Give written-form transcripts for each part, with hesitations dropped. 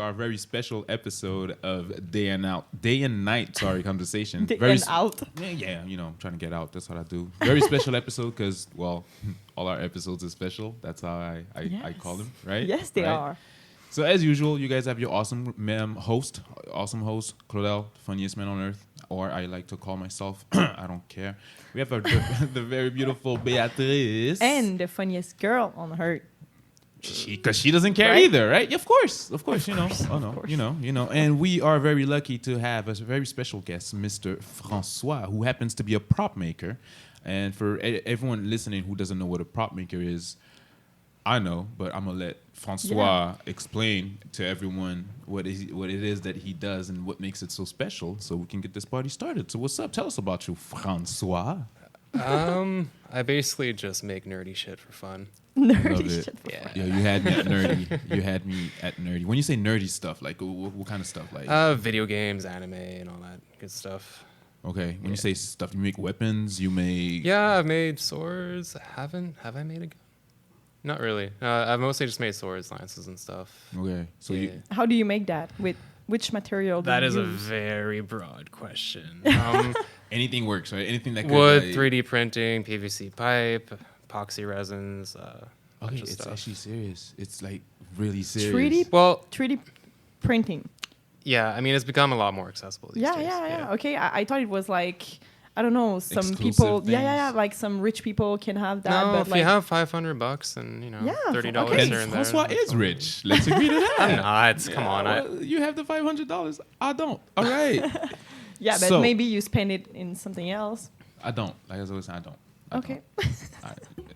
our very special episode of Day and Night Conversation. Day very and out. Yeah, I'm trying to get out. That's what I do. Very special episode because, well, all our episodes are special. That's how I call them, right? Yes, they are. So as usual, you guys have your awesome host, Claudel, funniest man on earth, or I like to call myself, I don't care. We have the very beautiful Beatrice. And the funniest girl on earth. Because she doesn't care either, right? Yeah, of course, you know. Oh no, you know. And we are very lucky to have a very special guest, Mr. Francois, who happens to be a prop maker. And for everyone listening who doesn't know what a prop maker is, I know, but I'm gonna let Francois explain to everyone what it is that he does and what makes it so special, so we can get this party started. So what's up? Tell us about you, Francois. I basically just make nerdy shit for fun. Nerdy shit for fun. Yeah, you had me at nerdy. When you say nerdy stuff, like what kind of stuff? Like Video games, anime, and all that good stuff. Okay. When you say stuff, you make weapons. You make. Yeah, I've made swords. Have I made a gun? Not really. I've mostly just made swords, lances, and stuff. Okay. So How do you make that? With which material do you use? That is a very broad question. Anything works, right? Anything that could, wood, 3D printing, PVC pipe, epoxy resins. Okay, it's stuff. actually serious. It's like really serious. 3D printing. Yeah, I mean it's become a lot more accessible these days. Yeah. Okay, I thought it was like, I don't know, some Exclusive people. things. Yeah. Like some rich people can have that. No, but if like, you have $500 and $30 okay. here and there. Francois is rich. Let's agree to that. I'm not. Come on. Well, you have the $500. I don't. All right. yeah, but So- maybe you spend it in something else. I don't. Like I was always saying, I don't. Okay.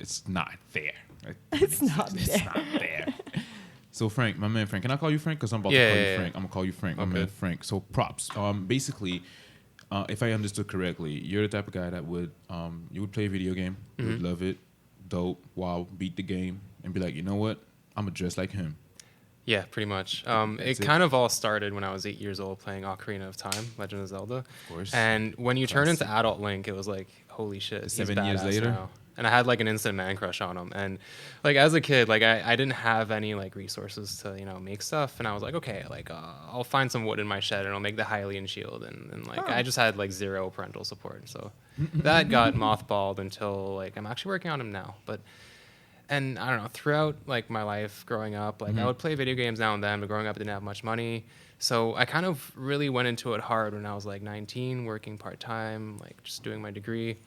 It's not fair. It's not It's there. not fair. So Frank, my man Frank, can I call you Frank? Because I'm about to Yeah, call yeah, you Frank. I'm gonna call you Frank, my Okay. man Frank. So props. Basically, if I understood correctly, you're the type of guy that would you would play a video game, you would love it, dope, wow, beat the game, and be like, you know what? I'm gonna dress like him. Yeah, pretty much. It it. kind of all started when I was 8 years old playing Ocarina of Time, Legend of Zelda. Of course. And when you turn into adult Link, it was like, holy shit, he's 7 years badass later? now. And I had like an instant man crush on him. And like as a kid, like I didn't have any like resources to, make stuff. And I was like, okay, like I'll find some wood in my shed and I'll make the Hylian shield. And like I just had like zero parental support. So that got mothballed until like I'm actually working on him now. And I don't know, throughout like my life growing up, like I would play video games now and then, but growing up I didn't have much money. So I kind of really went into it hard when I was like 19, working part-time, like just doing my degree.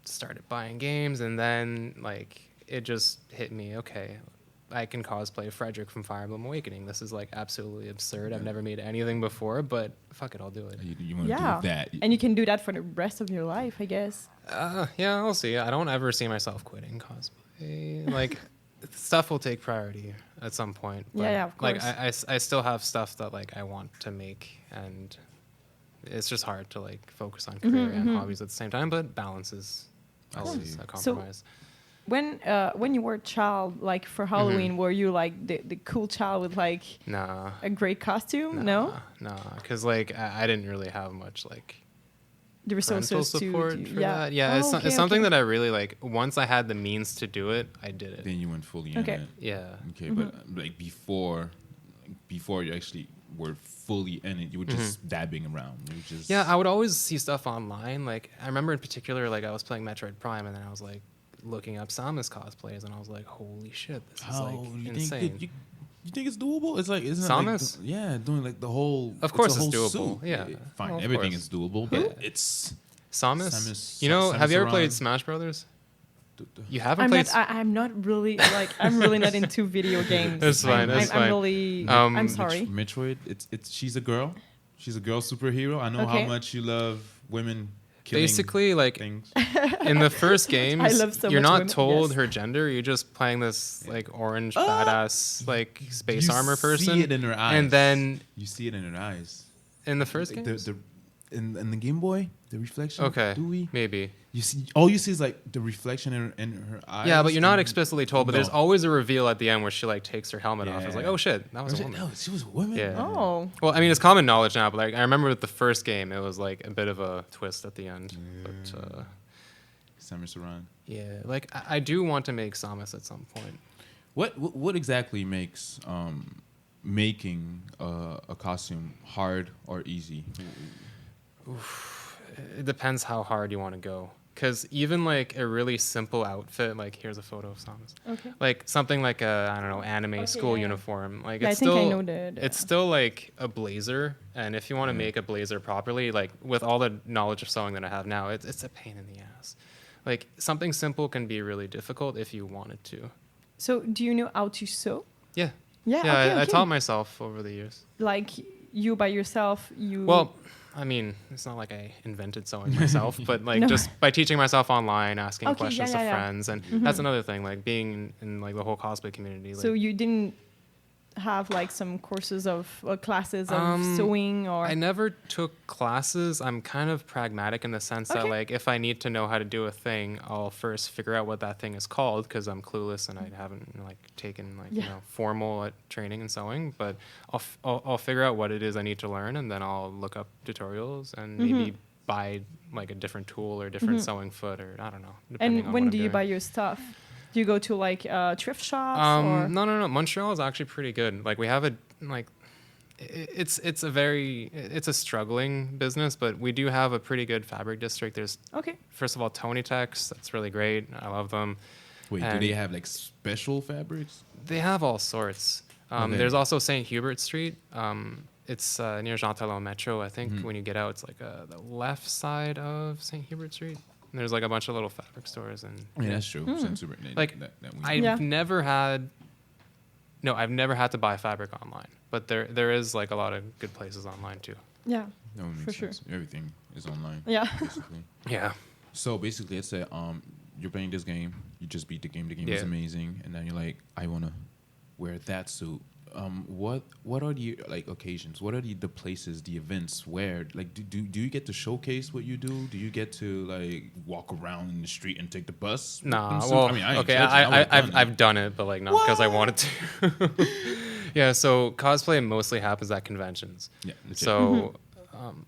Started buying games, and then like it just hit me, okay, I can cosplay Frederick from Fire Emblem Awakening. This is like absolutely absurd. I've never made anything before, but fuck it, I'll do it. You want to do that? And you can do that for the rest of your life, I guess. Yeah, we'll see. I don't ever see myself quitting cosplay. Like stuff will take priority at some point. But, Yeah, of course. Like I still have stuff that like I want to make, and it's just hard to like focus on career and hobbies at the same time. But balance is always a compromise. When you were a child, like for Halloween, were you like the cool child with like Nah. a great costume? No? Because like I didn't really have much like The resources parental support to for that. Yeah, Oh, it's something that I really like. Once I had the means to do it, I did it. Then you went fully in Okay. it. Yeah. Okay, but like before you actually were fully in it, you were just dabbing around. You were just Yeah, I would always see stuff online. Like I remember in particular, like I was playing Metroid Prime, and then I was like looking up Samus cosplays, and I was like, holy shit, this is like insane. You think it's doable? It's like isn't Samus? it like doing like the whole. Of course the it's whole doable. suit. Yeah. Fine. Well, of Everything course. is doable, but it's Samus? Samus- You know, have you ever Samus played Aran. Smash Brothers? the- You haven't played. I'm not really like I'm really not into video games. That's fine, that's I'm fine. really Um, I'm sorry. Metroid. It's she's a girl. She's a girl superhero. I know Okay. how much you love women. Killing Basically, like things. in the first games, I love so you're much not women, told yes. her gender. You're just playing this like orange badass like space You armor person. see it in her eyes. And then You see it in her eyes. in the first Like, games, in the Game Boy, the reflection. okay, Do we? maybe. You see, all you see is like the reflection in her eyes. Yeah, but you're not and- explicitly told. But No. there's always a reveal at the end where she like takes her helmet off. It's like, Yeah. oh shit, that was Was a it? woman. No, she was a woman. Yeah. Oh. Well, I mean, it's common knowledge now, but like I remember with the first game, it was like a bit of a twist at the end. But Samus Aran. yeah, like I do want to make Samus at some point. What exactly makes making a costume hard or easy? It depends how hard you want to go. Because even like a really simple outfit, like here's a photo of Samus. Okay. Like something like a, I don't know, anime school yeah. uniform. Like Yeah, it's I think still, I know that. it's still like a blazer. And if you want to make a blazer properly, like with all the knowledge of sewing that I have now, it's a pain in the ass. Like something simple can be really difficult if you wanted to. So do you know how to sew? Yeah. Yeah. Yeah, Okay, I okay. taught myself over the years. Like you by yourself, you. Well, I mean, it's not like I invented sewing myself, but like No. just by teaching myself online, asking Okay, questions yeah, to yeah. friends, and that's another thing. Like being in like the whole cosplay community. Like, So you didn't have like some courses of classes of sewing or. I never took classes. I'm kind of pragmatic in the sense that Okay. like if I need to know how to do a thing, I'll first figure out what that thing is called because I'm clueless and I haven't like taken like Yeah. you know formal training in sewing. But I'll figure out what it is I need to learn and then I'll look up tutorials and maybe buy like a different tool or different sewing foot or I don't know. depending And on when what do I'm you doing. buy your stuff? Do you go to like thrift shops or? No. Montreal is actually pretty good. Like we have a like, it's a struggling business, but we do have a pretty good fabric district. There's Okay. first of all Tony Tex. That's really great. I love them. Wait, do And they have like special fabrics? They have all sorts. Okay. There's also St. Hubert Street. It's near Jean Talon Metro. I think when you get out, it's like the left side of St. Hubert Street. And there's like a bunch of little fabric stores and Yeah, that's true. Since Like, that we- I've Yeah. never had to buy fabric online, but there is like a lot of good places online too. Yeah. that would make for sure. sense. Everything is online. Yeah. Basically. Yeah. So basically, let's say you're playing this game, you just beat the game is Yeah. amazing, and then you're like, I wanna wear that suit. What are the like occasions? What are the places, the events where like do you get to showcase what you do? Do you get to like walk around in the street and take the bus? Nah, So, well, I mean, I ain't okay, judging. would've done I've done it, but like not because I wanted to. Yeah, so cosplay mostly happens at conventions. Yeah, legit. So,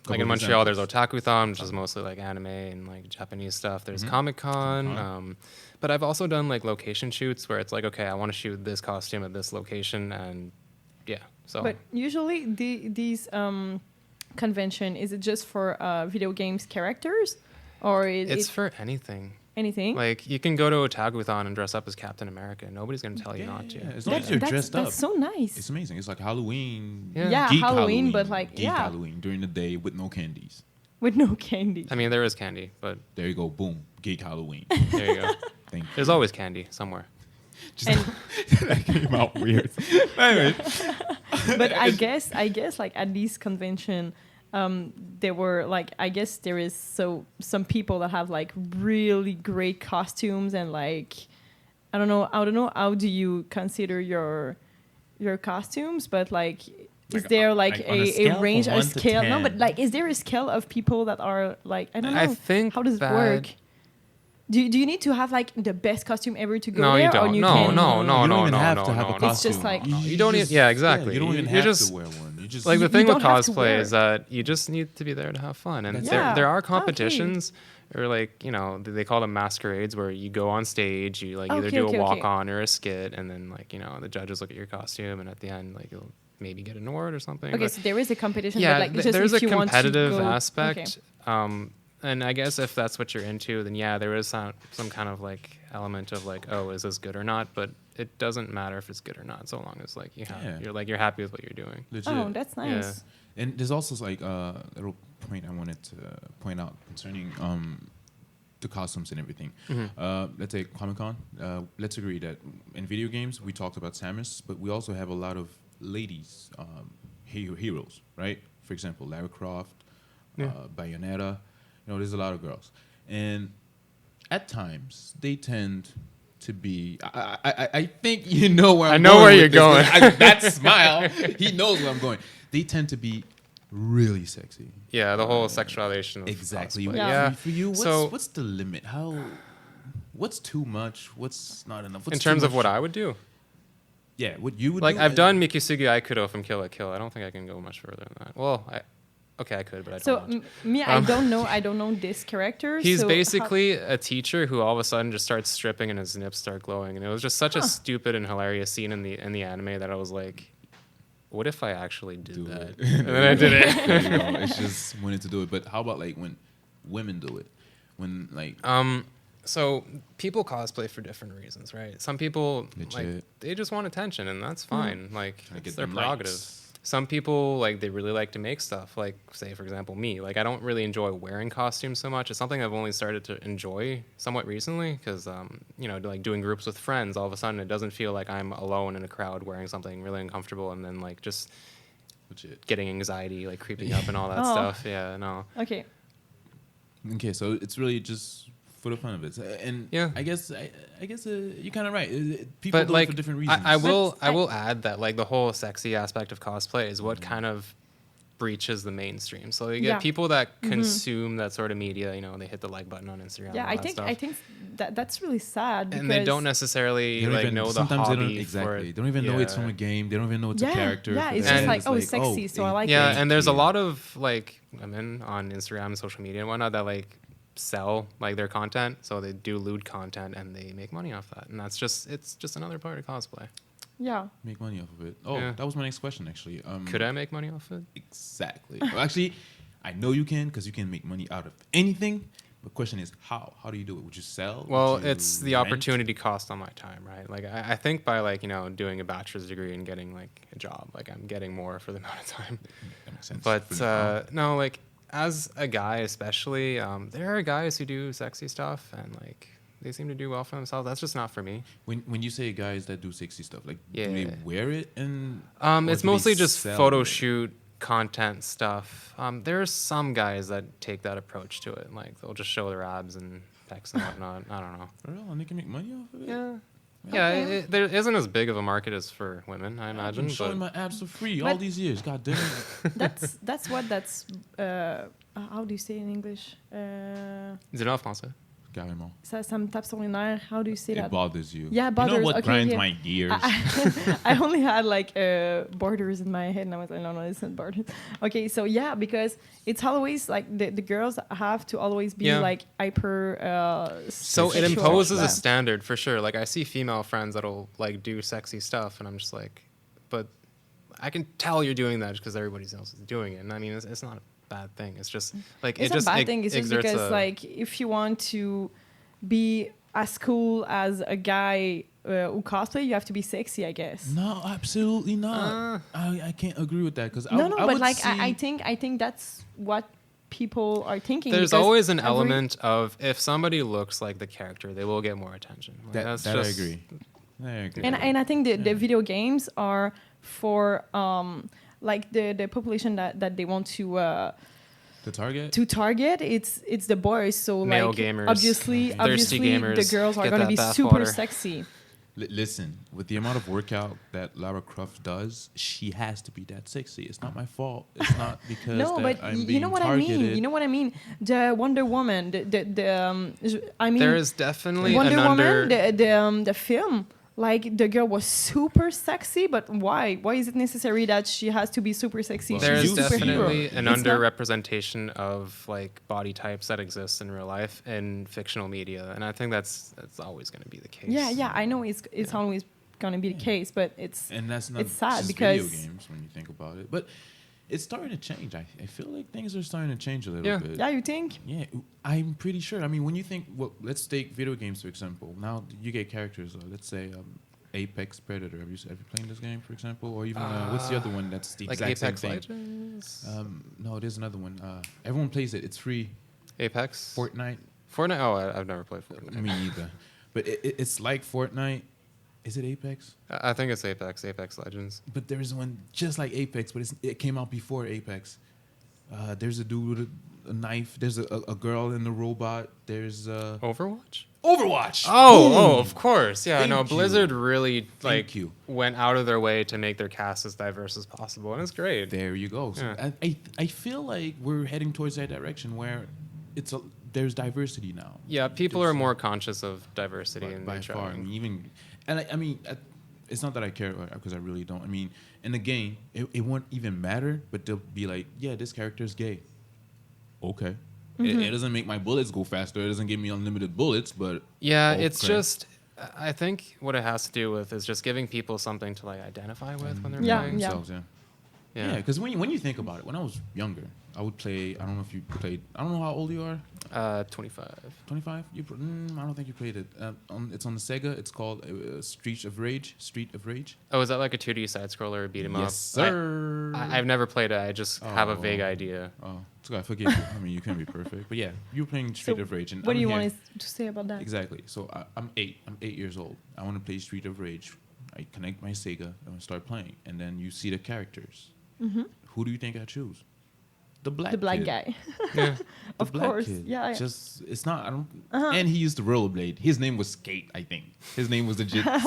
like of in Montreal, there's examples. Otakuthon, which is mostly like anime and like Japanese stuff. There's Comicon. Comic-Con. But I've also done like location shoots where it's like, okay, I want to shoot this costume at this location, and yeah. So But usually these convention, is it just for video games characters or it's it for anything. anything? Like you can go to Otakuthon and dress up as Captain America. Nobody's gonna tell you not to. Yeah, as long as you're dressed up. That's so nice. It's amazing. It's like Halloween. Yeah. Yeah, Geek Halloween, but like, geek yeah. Halloween during the day with no candies. With no candy. I mean, there is candy, but There you go. Boom. Geek Halloween. there you go. Thank you. There's always candy somewhere. And, That came out weird. Anyway. but I guess like at these convention, there were like I guess there is some people that have like really great costumes and like I don't know how do you consider your costumes, but like is Like, there like like on a a scale range, from a 1 to scale? No, 10. but like is there a scale of people that are like I don't know. I think how does it that- work? Do you need to have like the best costume ever to go No, there? you don't. Or you No, can, no, no, You don't no, even no, have no, to have no, a no. It's just costume. like- You don't just- even- yeah, exactly. you don't even You have just- to wear one. You just Like the You thing with don't have to cosplay wear is that you just need to be there to have fun, and That's it. there are Okay. competitions, or like you know they call them masquerades, where you go on stage, you like either Okay, do okay, a okay. walk on or a skit, and then like you know the judges look at your costume, and at the end like you'll maybe get an award or something. Okay, but- so there is a competition. yeah, but like just there's if a you want to competitive go- aspect. Okay. And I guess if that's what you're into, then yeah, there is some kind of like element of like, oh, is this good or not? But it doesn't matter if it's good or not, so long as like you're happy with what you're doing. Legit. Oh, that's nice. And there's also like a little point I wanted to point out concerning the costumes and everything. Let's say Comicon. Let's agree that in video games we talked about Samus, but we also have a lot of ladies heroes, right? For example, Lara Croft, Bayonetta. You know, there's a lot of girls, and at times they tend to be. I think you know where I I'm know going where with you're this. going. That smile, he knows where I'm going. They tend to be really sexy. Yeah, the whole sexualization of Exactly. cosplay. Yeah. Yeah. For you, So- what's the limit? What's too much? What's not enough? What's In too terms of much? what I would do, Yeah, what you would like do. I've done Mikisugi Aikido from Kill la Kill. I don't think I can go much further than that. Well, I could, but I don't So want to. me, I don't know this character. He's so basically a teacher who all of a sudden just starts stripping and his nips start glowing, and it was just such a stupid and hilarious scene in the anime that I was like, what if I actually did Do that? it. And then I did it. There you go. It's just wanting to do it. But how about like when women do it? When like So people cosplay for different reasons, right? Some people like Legit. they just want attention, and that's fine. Like Trying to it's get their them prerogative. likes. Some people like they really like to make stuff. Like say for example me. Like I don't really enjoy wearing costumes so much. It's something I've only started to enjoy somewhat recently because you know, like doing groups with friends. All of a sudden, it doesn't feel like I'm alone in a crowd wearing something really uncomfortable, and then like just Legit. getting anxiety like creeping up and all that Oh. stuff. Yeah, no. Okay. Okay, so it's really just for the fun of it, and Yeah. I guess you're kind of right. People But do like it for different reasons. I will But I will add that like the whole sexy aspect of cosplay is what kind of breaches the mainstream. So you get Yeah. people that consume that sort of media. You know, they hit the like button on Instagram. Yeah, and all that stuff. I think that's really sad because and they don't necessarily They don't like even know the sometimes hobby they don't for exactly. it. They don't even know it's Yeah. from a game. They don't even know it's a Yeah, character. yeah, for it's them. just like, oh, It's sexy, so I like Yeah, it. and there's a yeah. lot of like women on Instagram and social media and whatnot that like sell like their content. So they do lewd content and they make money off that. And it's just another part of cosplay. Yeah. Make money off of it. Oh, Yeah. that was my next question actually. Could I make money off it? Exactly. Well, actually, I know you can because you can make money out of anything. The question is how? How do you do it? Would you sell? Well, Would you it's the rent? opportunity cost on my time, right? Like I think by like, you know, doing a bachelor's degree and getting like a job, like I'm getting more for the amount of time. That makes sense. But no, like as a guy especially, there are guys who do sexy stuff and like they seem to do well for themselves. That's just not for me. when you say guys that do sexy stuff, like do they Yeah. wear it and? or It's do they mostly just sell photo it? shoot content stuff. There's some guys that take that approach to it. Like they'll just show their abs and pecs and whatnot. I don't know. For real, and they can make money off of it. Yeah. Yeah, there isn't as big of a market as for women, I I've imagine. been showing But my abs for free all But- these years. God damn it. That's how do you say in English? is it en français? Carrément. Ça me tape sur les nerfs. How do you say It that? bothers you. Yeah, You bothers. know what Okay, grinds yeah. my gears? I only had like borders in my head, and I was like, no, it's not borders. Okay, so yeah, because it's always like the girls have to always be Yeah. like hyper. So it sexual. imposes Yeah. a standard for sure. Like I see female friends that'll like do sexy stuff, and I'm just like, but I can tell you're doing that just because everybody else is doing it. And I mean, it's not a bad thing. It's just like It's it just a bad thing. It's just exerts because like if you want to be as cool as a guy who cosplay, you have to be sexy, I guess. No, absolutely not. I can't agree with that because No, I but would like see, I think that's what people are thinking. there's because always an every- element of if somebody looks like the character, they will get more attention. Like, that, that's that just, I agree. I agree. And I think the video games are for like the population that they want the target. to target. It's the boys. So Male like gamers, obviously thirsty gamers, the girls are get gonna that be bath super water. sexy. Listen, with the amount of workout that Lara Croft does, she has to be that sexy. It's not my fault. It's not because No, that but I'm you being know what targeted. I mean. You know what I mean. The Wonder Woman. I mean, there is definitely Wonder an under. Woman. The film. Like the girl was super sexy, but why? Why is it necessary that she has to be super sexy? Well, There's She's a superhero. definitely an It's not- underrepresentation of like body types that exist in real life in fictional media, and I think that's always going to be the case. Yeah. I know it's always gonna be the case, but it's And that's not it's sad just because video games when you think about it. But it's starting to change. I feel like things are starting to change a little Yeah. bit. yeah, you think? Yeah, I'm pretty sure. I mean, when you think, well, let's take video games for example. Now you get characters. Let's say Apex Predator. Have you ever played this game, for example, or even what's the other one that's the like exact Apex same thing? Legends, No, there's another one. Everyone plays it. It's free. Apex, Fortnite. Fortnite. Oh, I've never played Fortnite. Me either. But it's like Fortnite. Is it Apex? I think it's Apex Legends. But there's one just like Apex, but it came out before Apex. There's a dude with a knife. There's a girl in the robot. There's Overwatch. Overwatch. Oh, of course. Yeah, no, Thank you. Blizzard really Thank you. went out of their way to make their cast as diverse as possible, and it's great. There you go. So Yeah. I feel like we're heading towards that direction where there's diversity now. Yeah, people are more conscious of diversity and by they try far. I and- mean, even I mean, it's not that I care because I really don't. I mean, in the game, it won't even matter, but they'll be like, yeah, this character's gay. Okay. It doesn't make my bullets go faster. It doesn't give me unlimited bullets, but Yeah, it's okay. just. I think what it has to do with is just giving people something to like identify with when they're Yeah, playing. yeah. themselves, yeah. Yeah, because when you think about it, when I was younger, I would play. I don't know if you played. I don't know how old you are. 25. 25. I don't think you played it. It's on the Sega. It's called Street of Rage. Street of Rage. Oh, is that like a 2D side scroller beat 'em up? Yes, sir. I've never played it. I just have a vague idea. Oh, so I forget. I mean, you can't be perfect, but yeah, you were playing Street of Rage. And what I'm do you here. want to say about that? Exactly. So I'm 8. I'm 8 years old. I want to play Street of Rage. I connect my Sega and I start playing, and then you see the characters. Mm-hmm. Who do you think I choose? The black black kid. guy. Yeah. The Of black course. kid. Yeah. Just it's not. I don't. And he used to rollerblade. His name was Skate. I think his name was legit Skate.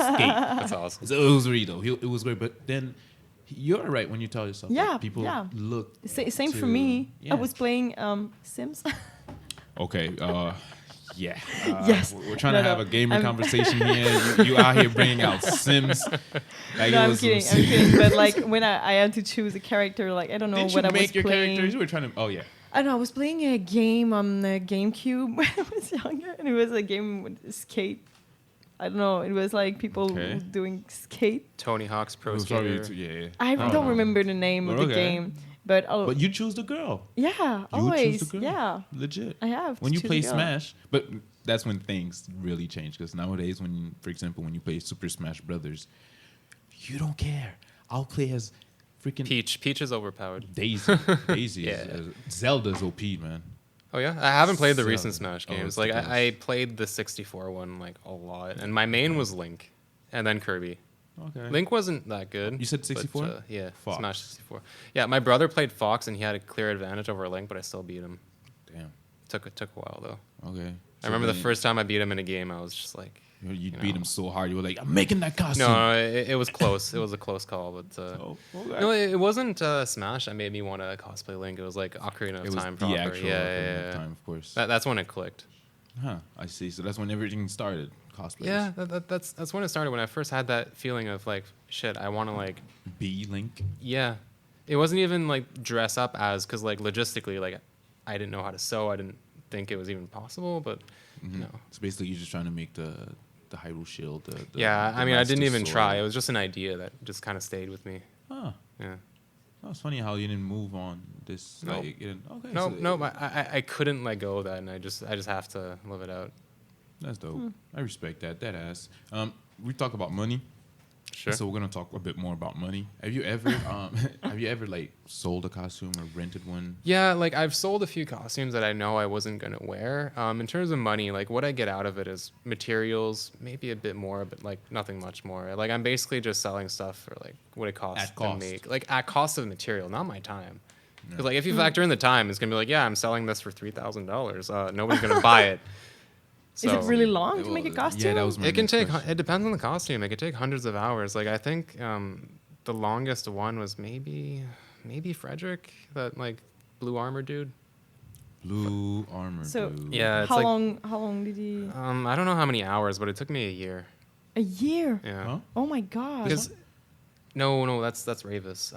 That's awesome. So it was great though. It was great. But then you're right when you tell yourself. Yeah, That people yeah. look. Same for to- me. yeah. I was playing Sims. Okay. Yeah. Yes. We're trying No, to have no. a gamer I'm- conversation here. You out here bringing out Sims. Like No, it I'm was kidding. some- I'm kidding. But like when I had to choose a character, like I don't know Didn't what you I was make your playing. characters? You were trying to. Oh yeah. I don't know. I was playing a game on the GameCube when I was younger, and it was a game with skate. I don't know. It was like people Okay. doing skate. Tony Hawk's Pro Oh, sorry, Skater. yeah. I don't don't know. remember the name of But the okay. game, but But you choose the girl. yeah, You always, choose the girl. yeah. Legit. I have. When to you choose play a girl. Smash, but that's when things really change. Because nowadays, for example, when you play Super Smash Brothers, you don't care. I'll play as freaking Peach. Peach is overpowered. Daisy. Daisy. Yeah. Zelda's OP, man. Oh yeah, I haven't played the So- recent Smash oh, games. it's Like the best. I played the 64 one like a lot, and my main was Link, and then Kirby. Okay. Link wasn't that good. You said but, 64? yeah, Fox. Smash 64. Yeah, my brother played Fox, and he had a clear advantage over Link, but I still beat him. Damn. Took a while though. Okay. I remember the first time I beat him in a game, I was just like, You know. beat him so hard. You were like, I'm making that costume. no, it was close. It was a close call, but Oh, okay. no, it wasn't Smash that made me want to cosplay Link. It was like Ocarina of It was Time the proper. actual yeah, Ocarina yeah, of yeah. Time, of course. That's when it clicked. Huh. I see. So that's when everything started. Cosplays. Yeah, that's when it started. When I first had that feeling of like, shit, I want to like, B Link. yeah. It wasn't even like dress up as, because like logistically, like I didn't know how to sew. I didn't think it was even possible, but Mm-hmm. no. So basically, you're just trying to make the Hyrule Shield. The Yeah, the I mean, I didn't Master even Sword. try. It was just an idea that just kind of stayed with me. Huh. Yeah. Oh, it's funny how you didn't move on this. No. Like, you didn't, okay. No, so no, I couldn't let go of that, and I just have to live it out. That's dope. I respect that. That ass. We talk about money. Sure. So we're gonna talk a bit more about money. Have you ever, like sold a costume or rented one? Yeah, like I've sold a few costumes that I know I wasn't gonna wear. In terms of money, like what I get out of it is materials, maybe a bit more, but like nothing much more. Like I'm basically just selling stuff for like what it costs At to cost. make, like at cost of material, not my time. Because like if you factor in the time, it's gonna be like, yeah, I'm selling this for $3,000. Nobody's gonna buy it. Is it So- really long to make a Yeah, costume? that was my It can next take. question. It depends on the costume. It could take hundreds of hours. Like I think the longest one was maybe Frederick, that like blue armor dude. Blue armor. So- dude. Yeah, it's How like long did he? I don't know how many hours, but it took me a year. A year. Yeah. Huh? Oh my god. Because no, that's Ravis.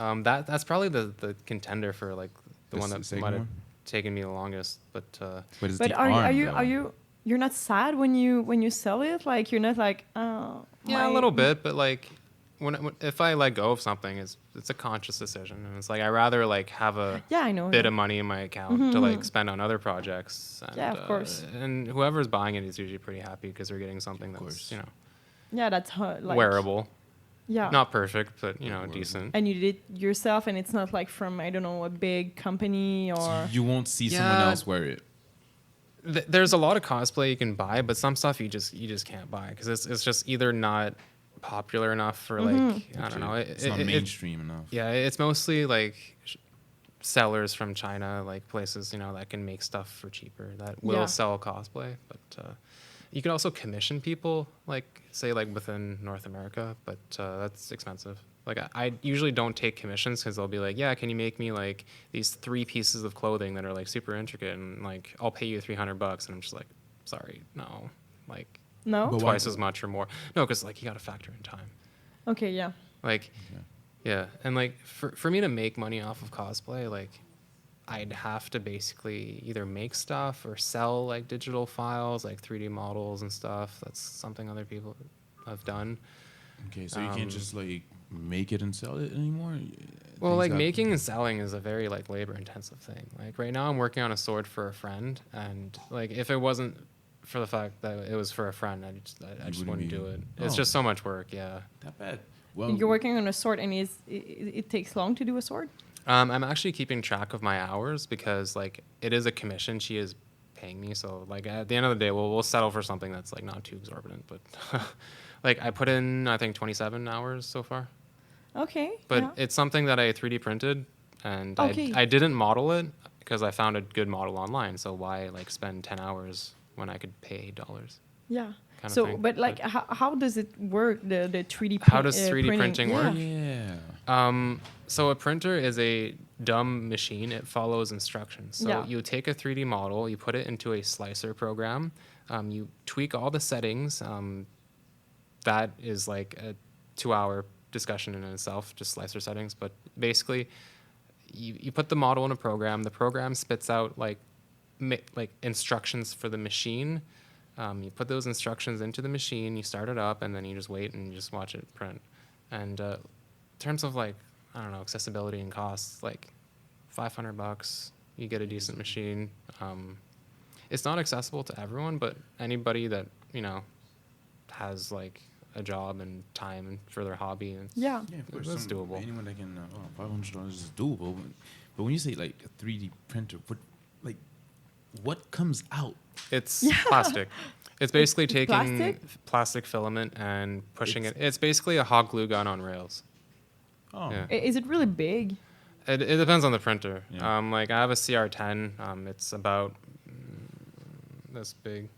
That's probably the contender for like the The one that second might have one? taken me the longest. But But, it's But the are arm, you though. are you you're not sad when you sell it? Like you're not like oh yeah, a little bit. But like if I let go of something, it's a conscious decision, and it's like I rather like have a Yeah, I know. bit of money in my account to like spend on other projects. And, Yeah, of course. And whoever's buying it is usually pretty happy because they're getting something that's course. Yeah, that's how, like wearable, Yeah. not perfect, but Wearable. decent. And you did it yourself, and it's not like from I don't know a big company or. You won't see someone Yeah. else wear it. There's a lot of cosplay you can buy, but some stuff you just can't buy because it's just either not popular enough for like I don't know. It's not mainstream enough. Yeah, it's mostly like sellers from China, like places that can make stuff for cheaper that will Yeah. sell cosplay. But you can also commission people, like say like within North America, but that's expensive. Like I usually don't take commissions because they'll be like, yeah, can you make me like these 3 pieces of clothing that are like super intricate and like I'll pay you $300, and I'm just like, sorry, no, like No. But why- twice as much or more. No, because like you got to factor in time. Okay. Yeah. Like, yeah, and like for me to make money off of cosplay, like I'd have to basically either make stuff or sell like digital files, like 3D models and stuff. That's something other people have done. Okay, so you can't just like make it and sell it anymore? Well, Things like have- making and selling is a very like labor intensive thing. Like right now I'm working on a sword for a friend, and like if it wasn't for the fact that it was for a friend, I just wouldn't do it. It's Oh. just so much work, yeah. That bad. Well, You're working on a sword, and it takes long to do a sword. I'm actually keeping track of my hours because like it is a commission. She is paying me, so like at the end of the day, we'll settle for something that's like not too exorbitant. But like I put in I think 27 hours so far. Okay. But yeah. it's something that I 3D printed, and Okay. I didn't model it because I found a good model online. So why like spend 10 hours when I could pay $8? Yeah. kind of So, thing, but like, but- how does it work? The 3D. How does 3D printing? printing Yeah. work? yeah. So a printer is a dumb machine. It follows instructions. So Yeah. you take a 3D model, you put it into a slicer program, you tweak all the settings. That is like a 2-hour discussion in itself, just slicer settings. But basically, you put the model in a program. The program spits out like instructions for the machine. You put those instructions into the machine, you start it up, and then you just wait and you just watch it print. And in terms of like, I don't know, accessibility and costs, like $500, you get a decent machine. It's not accessible to everyone, but anybody that, you know, has like a job and time and for their hobby, Yeah. Yeah, of course. that's doable. Anyone that can, $500 is doable. But when you say like a 3D printer, what comes out? It's plastic. It's basically It's taking plastic? plastic filament and pushing it. It's basically a hot glue gun on rails. Oh, Yeah. Is it really big? It depends on the printer. Yeah. Like I have a CR10. It's about this big.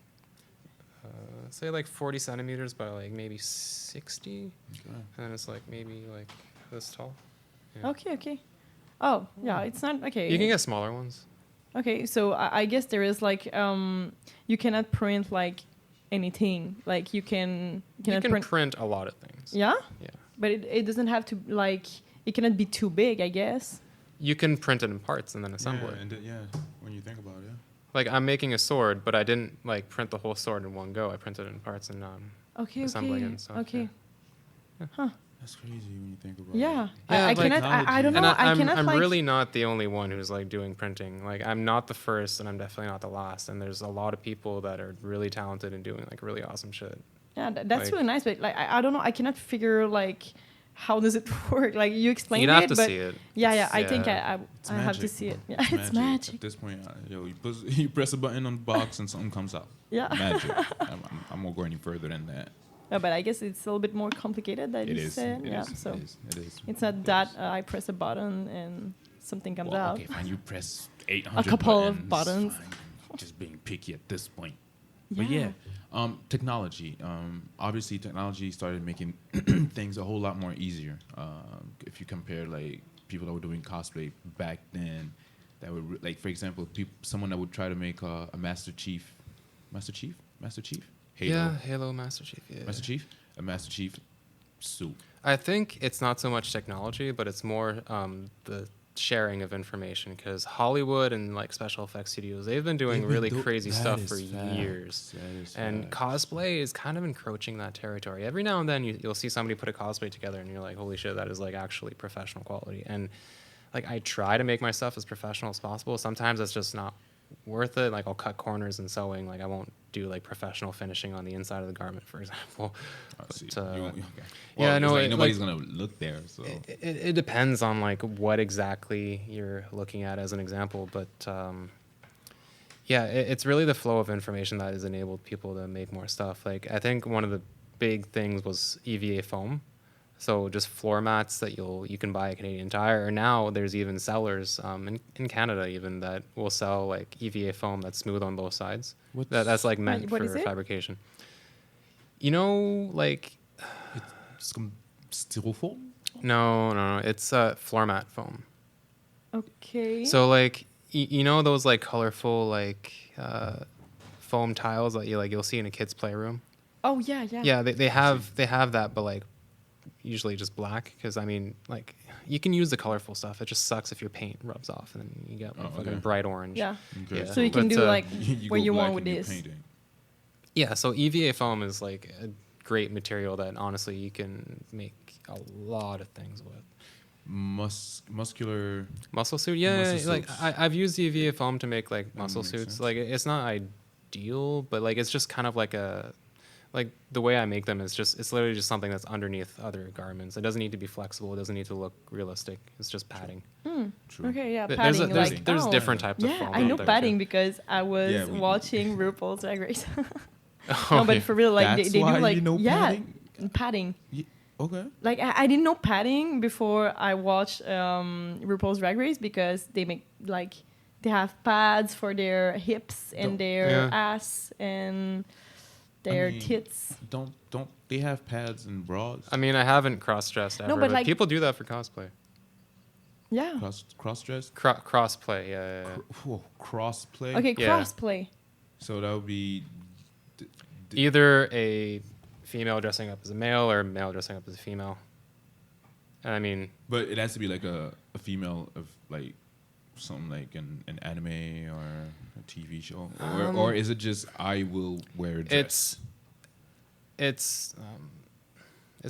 Say like 40 centimeters by like maybe 60, okay. and it's like maybe like this tall. Yeah. Okay. Okay. Oh, yeah. It's not okay. You can get smaller ones. Okay, so I guess there is like you cannot print like anything. Like you cannot You can print. print a lot of things. Yeah, Yeah. but it doesn't have to like it cannot be too big. I guess. You can print it in parts and then assemble it. When you think about it, Like I'm making a sword, but I didn't like print the whole sword in one go. I printed it in parts and Okay. assembling Okay. it. So, Okay. that's crazy when you think about Yeah. it. Yeah, I like cannot. I don't know. And I cannot I'm like. really not the only one who's like doing printing. Like I'm not the first, and I'm definitely not the last. And there's a lot of people that are really talented and doing like really awesome shit. Yeah, that's like- really nice. But like I don't know. I cannot figure like how does it work. Like you explained You'd have it, to but see it. yeah, It's- I think I It's have to magic. see it. Yeah, it's magic. At this point, you press a button on the box and something comes out. Yeah. Magic. I'm not going any further than that. No, but I guess it's a little bit more complicated than It you is. said. It Yeah, is. so It is. It is. it's not It that is. I press a button and something comes Well, out. okay, fine. You press 800 couple of buttons. fine. Just being picky at this point. But yeah, technology. Obviously, technology started making things a whole lot more easier. If you compare like people that were doing cosplay back then, that would like, for example, someone that would try to make a Master Chief, Halo. Yeah, Halo Master Chief. Yeah. A Master Chief suit. I think it's not so much technology, but it's more the sharing of information, because Hollywood and like special effects studios, they've been doing really crazy stuff for years. And cosplay is kind of encroaching that territory. Every now and then you'll see somebody put a cosplay together and you're like, holy shit, that is like actually professional quality. And like I try to make my stuff as professional as possible. Sometimes it's just not worth it. Like I'll cut corners and sewing. Like I won't do like professional finishing on the inside of the garment, for example. Yeah, no, it, nobody's like, gonna look there. So it depends on like what exactly you're looking at as an example, but yeah, it's really the flow of information that has enabled people to make more stuff. Like I think one of the big things was EVA foam. So just floor mats that you can buy at Canadian Tire. Or now there's even sellers in Canada even that will sell like EVA foam that's smooth on both sides. That's like meant what is for it? fabrication. You know, like it's styrofoam. no, it's floor mat foam. Okay. So like you know those like colorful like foam tiles that you'll see in a kid's playroom. oh yeah. Yeah, they have that, but like usually just black, because I mean like you can use the colorful stuff. It just sucks if your paint rubs off and then you get like, fucking okay. bright orange. Yeah. Okay. Yeah. So you can But, do like You what go you black want with and you're this. painting. Yeah, so EVA foam is like great material that honestly you can make a lot of things with. Muscular. Muscle suit, yeah. Muscle Like suits. I've used EVA foam to make like muscle makes suits. sense. Like it's not ideal, but like it's just kind of like the way I make them is just it's literally just something that's underneath other garments. It doesn't need to be flexible. It doesn't need to look realistic. It's just padding. True. Okay, yeah, There's padding. there's oh, different types of yeah, foam. I know out there, padding too. because I was Yeah, watching RuPaul's Drag Race. Oh, No, but yeah. for real, like That's they do why like you know padding? padding. Okay. Like I didn't know padding before I watched RuPaul's Drag Race because they make like they have pads for their hips and their Yeah. ass and their I mean, tits. Don't they have pads and bras? I mean, I haven't cross-dressed ever, but, but like- people do that for cosplay. Yeah. Cross dress? Crossplay, yeah. Cross play. Okay, Yeah. crossplay. So that would be Either a female dressing up as a male or a male dressing up as a female. And I mean, but it has to be like a female of like something like an anime or a TV show, or is it just I will wear a dress? it's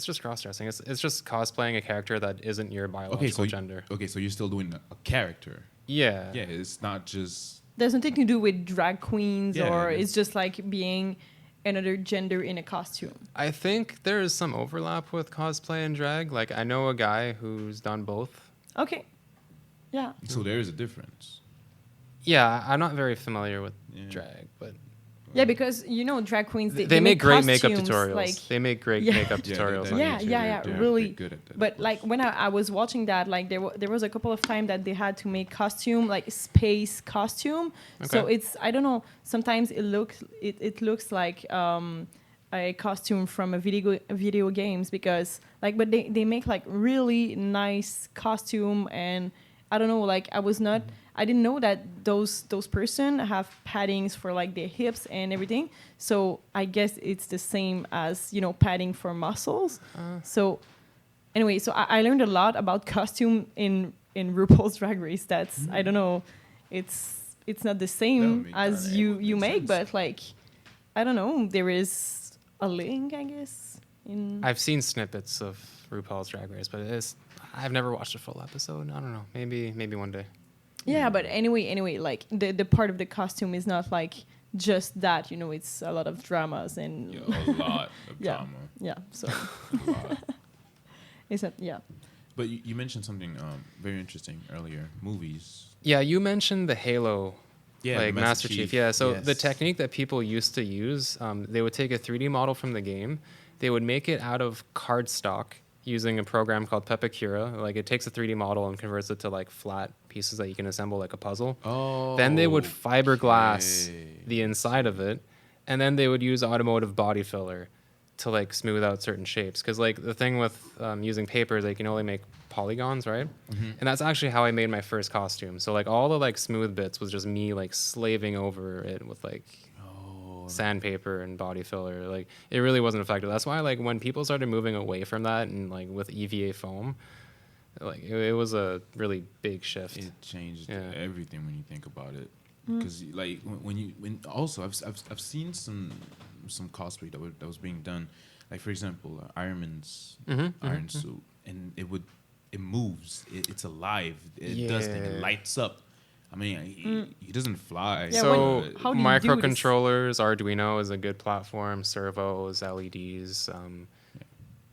just cross-dressing. It's just cosplaying a character that isn't your biological gender. Okay, so you're still doing a character. Yeah. Yeah, it's not just. There's nothing to do with drag queens Yeah, or there's- it's just like being another gender in a costume. I think there is some overlap with cosplay and drag. Like I know a guy who's done both. Okay. Yeah. So there is a difference. Yeah, I'm not very familiar with Yeah. drag, but Yeah, because drag queens they make great makeup costumes, tutorials. Like, They make great Yeah. makeup Yeah, tutorials. they- on yeah, YouTube. yeah, they're really. pretty good at that, But of like course. when I was watching that, like there was a couple of times that they had to make costume, like space costume. So Okay. it's I don't know. Sometimes it looks like a costume from a video games because like but they make like really nice costume and I don't know like I didn't know that those person have paddings for like their hips and everything. So I guess it's the same as padding for muscles. So anyway, so I learned a lot about costume in RuPaul's Drag Race. That's I don't know, it's not the That same would make- as that you would you make make, sense. but like I don't know, there is a link, I guess. I've seen snippets of RuPaul's Drag Race, but I've never watched a full episode. I don't know. Maybe one day. Yeah, but anyway, like the part of the costume is not like just that, it's a lot of dramas and Yeah, a lot of yeah, drama. yeah. So A lot. it's not, yeah. But you mentioned something very interesting earlier. Movies. Yeah, you mentioned the Halo, Yeah, like the Master Chief. Yeah, so the yes. technique that people used to use, they would take a 3D model from the game, they would make it out of cardstock using a program called Pepakura. Like it takes a 3D model and converts it to like flat pieces that you can assemble like a puzzle. Oh. Then they would fiberglass okay. the inside of it, and then they would use automotive body filler to like smooth out certain shapes. Because like the thing with using paper is they can only make polygons, right? Mm-hmm. And that's actually how I made my first costume. So like all the like smooth bits was just me like slaving over it with like sandpaper and body filler. Like it really wasn't effective. That's why like when people started moving away from that and like with EVA foam, like it was a really big shift. It changed Yeah. everything when you think about it. Because like when also I've seen some cosplay that was being done, like for example Iron Man's iron suit, and it moves, it's alive, it does things, it Yeah. lights up. I mean, he doesn't fly. Yeah, So when- how do you do this? microcontrollers, Arduino is a good platform. Servos, LEDs.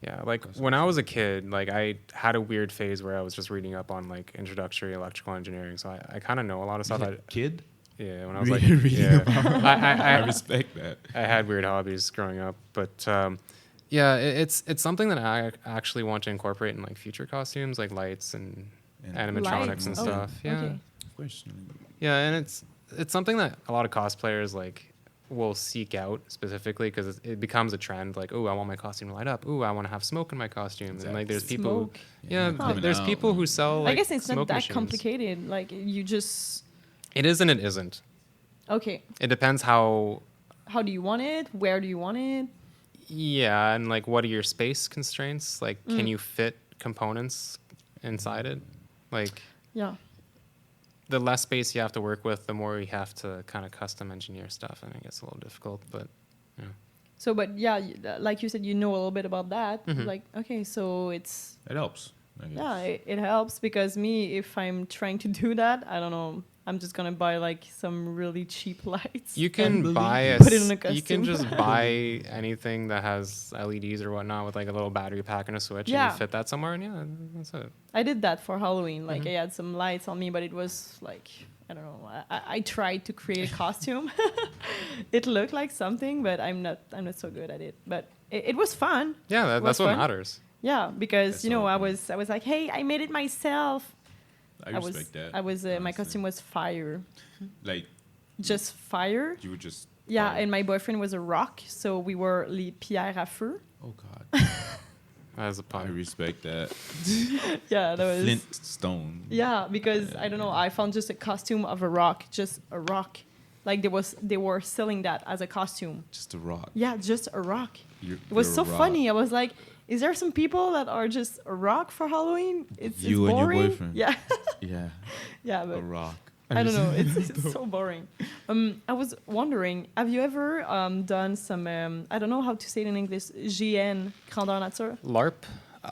Yeah, like when I was a kid, like I had a weird phase where I was just reading up on like introductory electrical engineering. So I kind of know a lot of stuff. Kid, Yeah, when I was Reading yeah. about- I respect that. I had weird hobbies growing up, but yeah, it's something that I actually want to incorporate in like future costumes, like lights and animatronics Lights. and Oh, stuff. Yeah. okay. Of course. Yeah, and it's something that a lot of cosplayers like will seek out specifically because it becomes a trend. Like, oh, I want my costume to light up. Oh, I want to have smoke in my costume. And like, there's people. Smoke. Yeah, Huh. there's people who sell. Like, I guess it's not smoke that machines. complicated. Like you just It is and it isn't. okay. It depends how. How do you want it? Where do you want it? Yeah, and like, what are your space constraints? Like, can you fit components inside it? Like, Yeah. the less space you have to work with, the more you have to kind of custom engineer stuff, and it gets a little difficult. But yeah. So, but yeah, like you said, you know a little bit about that. Mhm. Like, okay, so it's It helps. I guess. yeah, it helps because me, if I'm trying to do that, I don't know, I'm just gonna buy like some really cheap lights. You I can believe buy you. a Put it in a you can costume. just buy anything that has LEDs or whatnot with like a little battery pack and a switch, and Yeah. you fit that somewhere, and yeah, that's it. I did that for Halloween. Like Mhm. I had some lights on me, but it was like I don't know. I tried to create a costume. It looked like something, but I'm not so good at it. But it was fun. Yeah, It that's was what fun. matters. Yeah, because That's you know all I good. was like, hey, I made it myself. I was respect that. I was my honestly. costume was fire, Like just fire. you were just. Yeah, fire. and my boyfriend was a rock, so we were les pierres à feu. Oh God. As a I pun. respect that. Yeah, that was. Flintstone. Yeah, because I don't know, I found just a costume of a rock, just a rock. Like they were selling that as a costume. Just a rock. Yeah, just a rock. You're- It was you're so a rock. funny. I was like, is there some people that are just a rock for Halloween? It's You and your boring. boyfriend. Yeah, Yeah. yeah, A but rock. I don't know. It's so boring. I was wondering, have you ever done some? I don't know how to say it in English. GN, grandeur nature. LARP?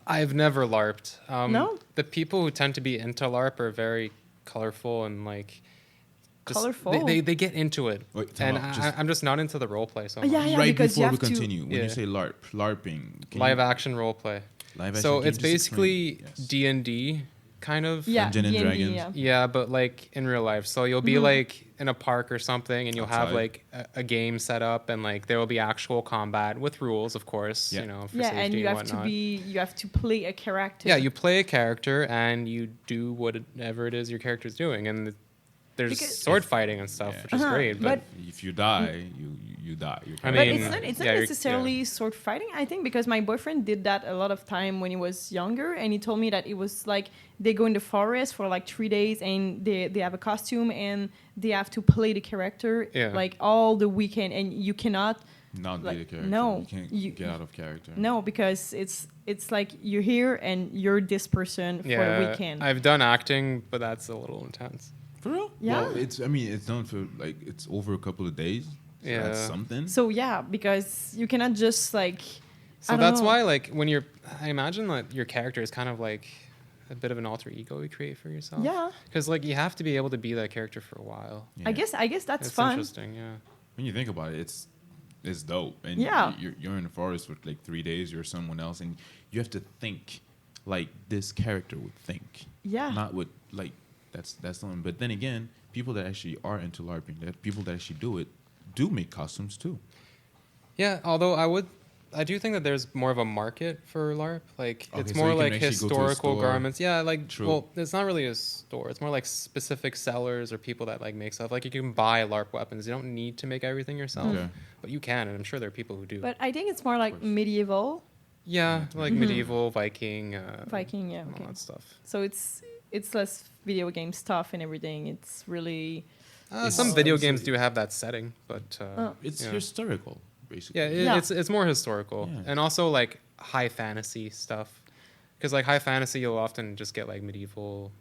I've never LARPed. No? The people who tend to be into LARP are very colorful and like. just- Colorful? They get into it. Wait, time And out, just- I'm just not into the role play so Yeah, much. yeah, right because you before we have to- continue, when Yeah. you say LARP, LARPing, can Live you, action role play. live action, So can you it's just basically explain? Yes. D&D kind of. Yeah, Dungeons and D&D, Dragons. yeah. Yeah, but like in real life. So you'll be like in a park or something, and you'll have Outside. like a game set up, and like there will be actual combat with rules, of course. Yeah. You know, for Yeah, safety and you have whatnot. you have to play a character. Yeah, you play a character and you do whatever it is your character's doing, and there's Because- sword fighting and stuff, Yeah. which is great. But, If you die, you die. Your I But mean, it's not yeah, you're- necessarily sword fighting, I think, because my boyfriend did that a lot of time when he was younger, and he told me that it was like they go in the forest for like 3 days, and they have a costume, and they have to play the character Yeah. like all the weekend, and you cannot not be like, the character. no, you can't you- get out of character. no, because it's like you're here and you're this person for the yeah, weekend. I've done acting, but that's a little intense. For real? Yeah. Well, it's done for like it's over a couple of days. So that's Yeah. something. So yeah, because you cannot just like. So I don't that's know. why, like, when I imagine that your character is kind of like a bit of an alter ego you create for yourself. Yeah, Because like you have to be able to be that character for a while. Yeah. I guess that's It's fun. interesting, yeah. When you think about it, it's dope. And Yeah. you're in the forest for like 3 days. You're someone else, and you have to think like this character would think. Yeah. Not what like that's something. But then again, people that actually are into LARPing, that people that actually do it, do make costumes too. Yeah, although I do think that there's more of a market for LARP. Like Okay, it's so more you can like actually go to a historical store. garments. Yeah, like True. well, it's not really a store. It's more like specific sellers or people that like make stuff. Like you can buy LARP weapons. You don't need to make everything yourself, Okay. but you can, and I'm sure there are people who do. But I think it's more like course. medieval yeah, like medieval Viking. Viking, yeah, and okay. all that stuff. So it's less video game stuff and everything. It's really Some It's- video it's- games do have that setting, but It's yeah. historical, basically. Yeah, Yeah. it's more historical, Yeah. and also like high fantasy stuff. Because like high fantasy, you'll often just get like medieval.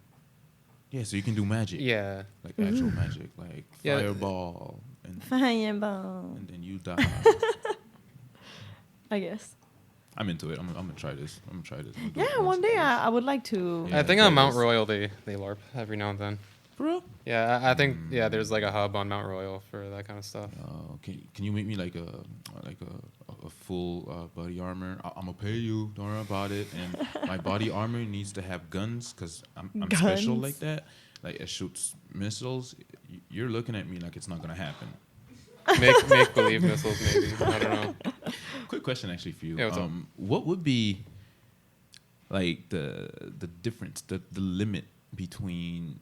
Yeah, so you can do magic. Yeah, Like actual magic, like Yeah. fireball, and fireball. then you die. I guess. I'm into it. I'm gonna try this. I'm gonna try this. I'm gonna do Yeah, it one day I would like to. Yeah. I think on that Mount is- Royal they LARP every now and then. For real? Yeah, I think there's like a hub on Mount Royal for that kind of stuff. Can you make me like a full body armor? I'm gonna pay you. Don't worry about it. And my body armor needs to have guns because I'm special Guns? like that. Like it shoots missiles. You're looking at me like it's not gonna happen. Make believe missiles, maybe. I don't know. Quick question actually for you. Yeah, what's up? What would be like the difference, the limit between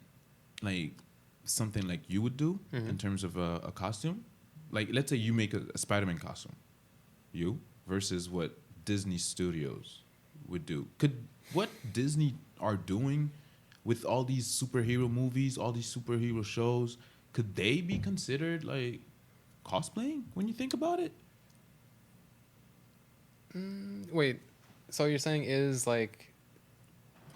like something like you would do in terms of a costume? Like let's say you make a Spider-Man costume, you versus what Disney Studios would do. Could what Disney are doing with all these superhero movies, all these superhero shows, could they be considered like cosplaying when you think about it? Wait, so you're saying is like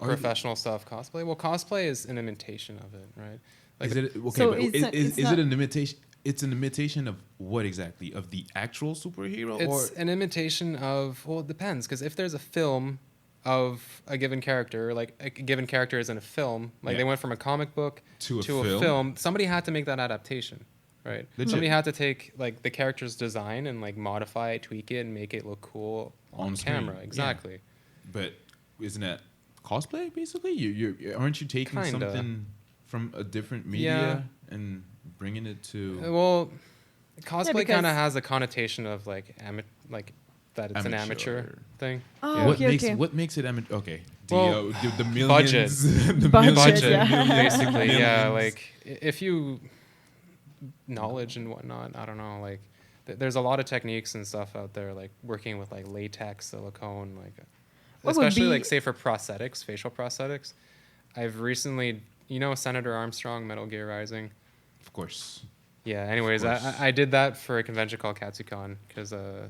Are professional stuff cosplay? Well, cosplay is an imitation of it, right? Like Is it okay? So but it's not- is it's it not- an imitation? it's an imitation of what exactly? Of the actual superhero? It's or an imitation of, well, it depends, because if there's a film of a given character, like a given character is in a film, like they went from a comic book to a film, somebody had to make that adaptation, right? Legit. Somebody had to take like the character's design and like modify it, tweak it, and make it look cool on camera. Screen. Exactly. Yeah. But isn't that cosplay basically? Aren't you taking Kinda. something from a different media and bringing it to? Well, cosplay because- kind of has a connotation of like that it's an Amateur. amateur thing. Oh, Yeah. What makes it amateur? Okay, Well, the millions, the Budget, millions, yeah. Basically, yeah. millions. Like if you knowledge and whatnot, I don't know. Like there's a lot of techniques and stuff out there, like working with like latex, silicone, like What would especially be- like say for prosthetics, facial prosthetics. I've recently, Senator Armstrong, Metal Gear Rising. Of course. Yeah. Anyways, course. I did that for a convention called Katsucon because a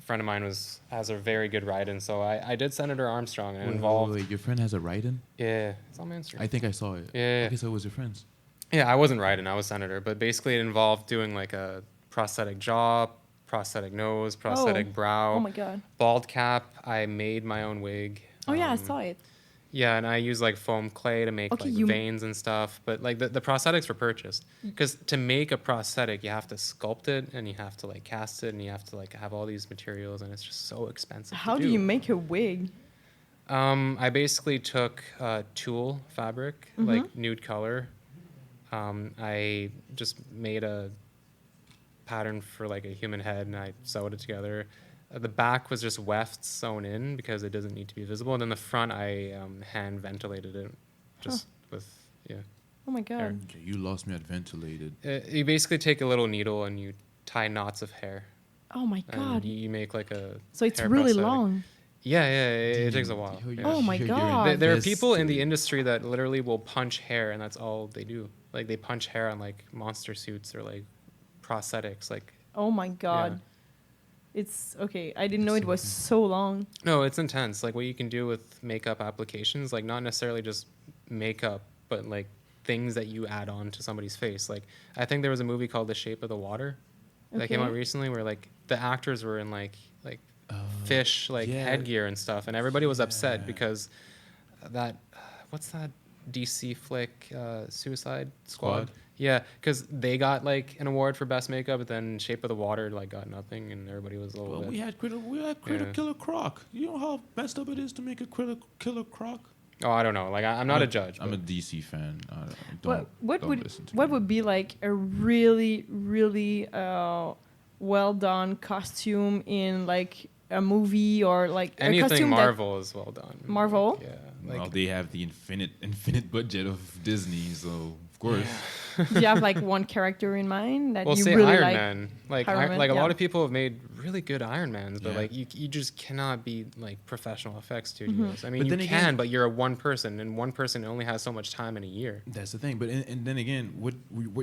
friend of mine has a very good ride-in, so I did Senator Armstrong and it involved. Wait, your friend has a ride-in? Yeah, it's on my Instagram. I think I saw it. Yeah. Okay, so it was your friend's. Yeah, I wasn't riding, I was Senator, but basically it involved doing like a prosthetic jaw, prosthetic nose, prosthetic brow, Oh my god. bald cap. I made my own wig. Oh yeah, I saw it. Yeah, and I use like foam clay to make Okay, like veins and stuff. But like the prosthetics were purchased because to make a prosthetic, you have to sculpt it and you have to like cast it and you have to like have all these materials and it's just so expensive. How to do you make a wig? I basically took tulle fabric, like nude color. I just made a pattern for like a human head and I sewed it together. The back was just weft sewn in because it doesn't need to be visible. And then the front, I hand ventilated it just with, Oh my god. Okay, you lost me at ventilated. You basically take a little needle and you tie knots of hair. Oh my And god. you make like a So it's hair really prosthetic. long. Yeah, it takes a while. Yo, yeah. Oh my you're God. There are people in invested. the industry that literally will punch hair and that's all they do. Like they punch hair on like monster suits or like prosthetics. Like Oh my god. It's okay. I didn't know it was so long. no, it's intense. Like what you can do with makeup applications, like not necessarily just makeup, but like things that you add on to somebody's face. Like I think there was a movie called The Shape of the Water that came Okay. out recently where like the actors were in like fish like yeah. headgear and stuff and everybody was upset because that what's that DC flick Suicide Squad? Yeah, because they got like an award for best makeup, but then Shape of the Water like got nothing, and everybody was a little Well, bit. we had Critter Yeah. Killer Croc. You know how messed up it is to make a Killer Croc? Oh, I don't know. Like I'm not a judge. I'm a but- DC fan. What don't would listen to what me. would be like a really well done costume in like a movie or like a anything costume Marvel is well done. Marvel? Yeah. Well, Like they have the infinite budget of Disney, so of course. do you have like one character in mind that well, you say really Iron like? Man. Like Iron Man, like a yeah. lot of people have made really good Iron Mans, but Yeah. like you just cannot be like professional effects studios. I mean, But you then can, again- but you're a one person, and one person only has so much time in a year. That's the thing. But and then again, what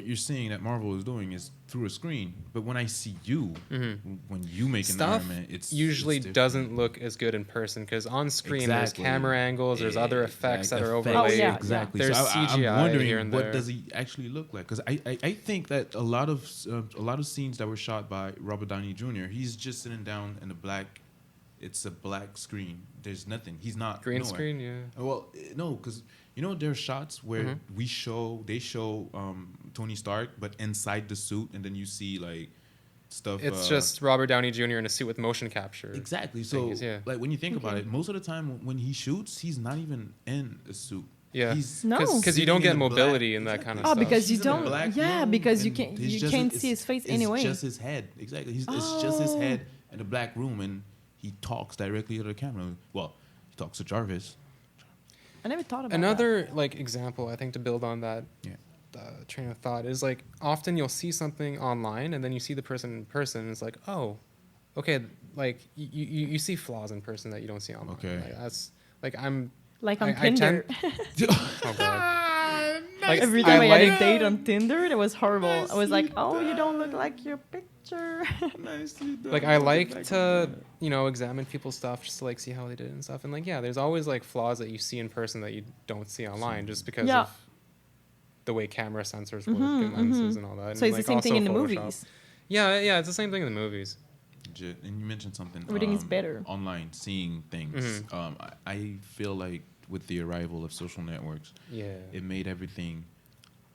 you're seeing that Marvel is doing is through a screen. But when I see you, when you make an Stuff Iron Man, it's usually it's different. doesn't look as good in person because on screen Exactly. there's camera angles, there's other effects that are Effects, overlaid. Oh, yeah, exactly. There's so CGI I'm wondering here and what there. does he actually look like? Because I think that a lot of scenes that were shot by Robert Downey Jr. He's just sitting down in a black. It's a black screen. There's nothing. He's not Green nowhere. screen, yeah. Well, no, because there are shots where they show Tony Stark, but inside the suit, and then you see like stuff. It's just Robert Downey Jr. in a suit with motion capture. exactly. So things, yeah. like when you think about it, most of the time when he shoots, he's not even in a suit. Yeah. He's No. Because you don't sitting get in a mobility black- in that kind of Oh, stuff. because you He's in a don't- black yeah, room, because you and can't- it's you just- can't it's- see his face it's anyway. just his head. Exactly. It's just his Oh. head in a black room, and he talks directly to the camera. Well, he talks to Jarvis. I never thought about Another like example, I think, to build on that Yeah. train of thought is like often you'll see something online and then you see the person in person and it's like, oh, okay, like you see flaws in person that you don't see online. Okay. Like, that's like I'm that. Like on I Tinder. oh god. Like Every time I had a like- date on Tinder, it was horrible. I was like, oh, you don't look like your picture. Like I like to examine people's stuff just to like see how they did it and stuff, and like yeah, there's always like flaws that you see in person that you don't see online just because Yeah. of the way camera sensors work and lenses and all that. So and, it's the same thing in the movies. Yeah, it's the same thing in the movies. Legit. And you mentioned something. Everything is better. Online, seeing things. I feel like with the arrival of social networks, it made everything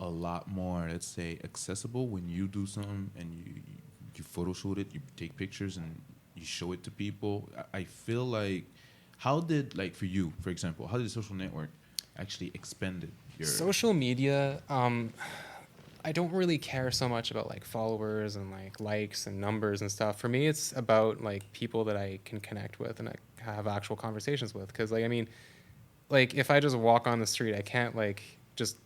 a lot more, let's say, accessible. When you do something and you photoshoot it, you take pictures and you show it to people. I feel like, how did, like, for you, for example, how did the social network actually expanded your social media? I don't really care so much about like followers and like likes and numbers and stuff. For me, it's about like people that I can connect with and I have actual conversations with. Because like, I mean, like if I just walk on the street, I can't like just